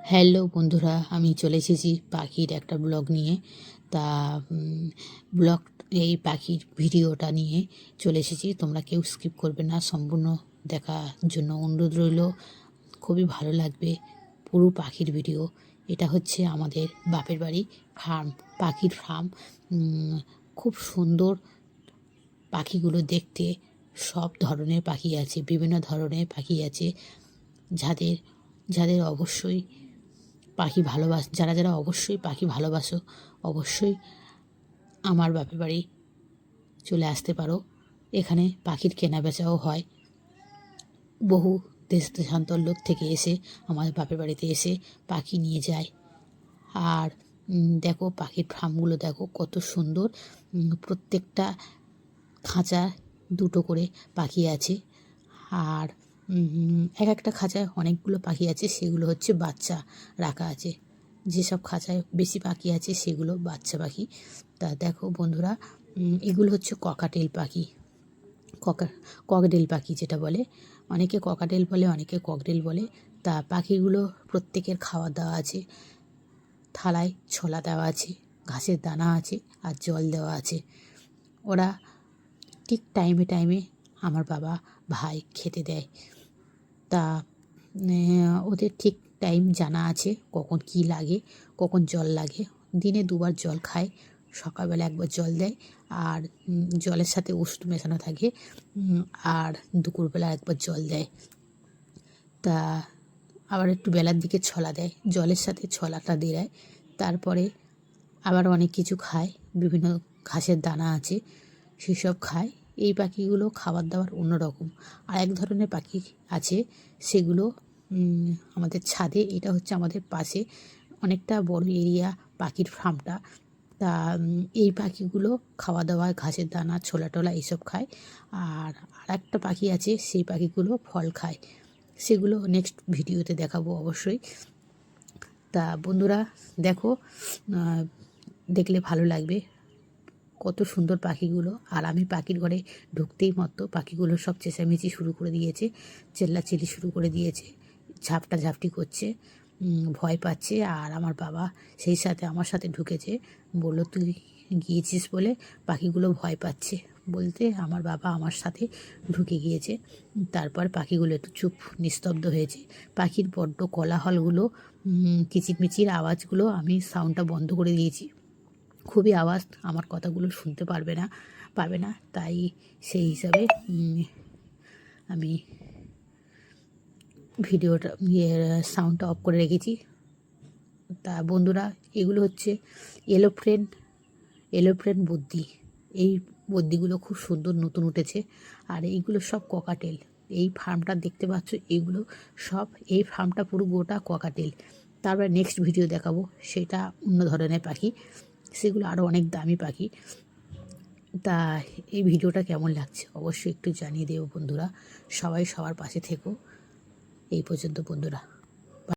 Hello বন্ধুরা, আমি চলে এসেছি পাখির একটা ব্লগ নিয়ে। তা ব্লগ এই পাখির ভিডিওটা নিয়ে চলে এসেছি। তোমরা কেউ স্কিপ করবে না, সম্পূর্ণ দেখার জন্য অনুরোধ রইল। খুবই ভালো লাগবে পুরো পাখির ভিডিও। এটা হচ্ছে আমাদের বাপের বাড়ি ফার্ম, পাখির ফার্ম। খুব সুন্দর পাখিগুলো দেখতে। সব ধরনের পাখি আছে, বিভিন্ন ধরনের পাখি আছে। যাদের যাদের অবশ্যই পাখি যারা যারা অবশ্যই পাখি ভালোবাসো, অবশ্যই আমার বাপের বাড়ি চলে আসতে পারো। এখানে পাখির কেনা বেচাও হয়। বহু দেশ দেশান্তর লোক থেকে এসে আমাদের বাপের বাড়িতে এসে পাখি নিয়ে যায়। আর দেখো পাখির ফার্মগুলো দেখো কত সুন্দর। প্রত্যেকটা খাঁচা দুটো করে পাখি আছে। আর এক একটা খাঁচায় অনেকগুলো পাখি আছে, সেগুলো হচ্ছে বাচ্চা রাখা আছে। যেসব খাঁচায় বেশি পাখি আছে সেগুলো বাচ্চা পাখি। তা দেখো বন্ধুরা, এগুলো হচ্ছে ককাটেল পাখি। ককটেল পাখি যেটা বলে, অনেকে ককাটেল বলে, অনেকে ককটেল বলে। তা পাখিগুলো প্রত্যেকের খাওয়া দাওয়া আছে, থালায় ছোলা দেওয়া আছে, ঘাসের দানা আছে, আর জল দেওয়া আছে। ওরা ঠিক টাইমে টাইমে আমার বাবা ভাই খেতে দেয়। তা ওদের ঠিক টাইম জানা আছে, কখন কি লাগে, কখন জল লাগে। দিনে দুবার জল খায়, সকালবেলা একবার জল দেয়, আর জলের সাথে ওষুধ মেশানো থাকে। আর দুপুরবেলা একবার জল দেয়। তা আবার একটু বেলার দিকে ছলা দেয়, জলের সাথে ছলাটা দিয়ে দেয়। তারপরে আবার অনেক কিছু খায়, বিভিন্ন ঘাসের দানা আছে সেসব খায়। এই পাখিগুলো খাবার দাবার অন্যরকম। আর এক ধরনের পাখি আছে, সেগুলো আমাদের ছাদে, এটা হচ্ছে আমাদের পাশে অনেকটা বড় এরিয়া পাখির ফার্মটা। তা এই পাখিগুলো খাওয়া দাওয়া ঘাসের দানা ছোলা টোলা এইসব খায়। আর একটা পাখি আছে, সেই পাখিগুলো ফল খায়। সেগুলো নেক্সট ভিডিওতে দেখাবো অবশ্যই। তা বন্ধুরা দেখো, দেখলে ভালো লাগবে কত সুন্দর পাখিগুলো। আর আমি পাখির ঘরে ঢুকতেই মতো পাখিগুলো সব চেঁচামেচি শুরু করে দিয়েছে, চেল্লাচিল্লি শুরু করে দিয়েছে, ঝাপটা ঝাপটি করছে, ভয় পাচ্ছে। আর আমার বাবা সেই সাথে আমার সাথে ঢুকেছে, বললো তুই গিয়েছিস বলে পাখিগুলো ভয় পাচ্ছে বলতে আমার বাবা আমার সাথে ঢুকে গিয়েছে। তারপর পাখিগুলো একটু চুপ নিস্তব্ধ হয়েছে। পাখির বড্ড কোলাহলগুলো, কিচিরমিচির আওয়াজগুলো, আমি সাউন্ডটা বন্ধ করে দিয়েছি। খুবই আওয়াজ, আমার কথাগুলো শুনতে পারবে না, তাই সেই হিসাবে আমি ভিডিওটা সাউন্ডটা অফ করে রেখেছি। তা বন্ধুরা, এগুলো হচ্ছে এলোফ্রেন বদ্যি। এই বদ্যিগুলো খুব সুন্দর নতুন উঠেছে। আর এইগুলো সব ককাটেল। এই ফার্মটা দেখতে পাচ্ছ, এইগুলো সব, এই ফার্মটা পুরো গোটা ককাটেল। তারপরে নেক্সট ভিডিও দেখাবো, সেটা অন্য ধরনের পাখি, সেগুলো আরও অনেক দামি পাখি। তা এই ভিডিওটা কেমন লাগছে অবশ্যই একটু জানিয়ে দেবো বন্ধুরা। সবাই সবার পাশে থেকো। এই পর্যন্ত বন্ধুরা।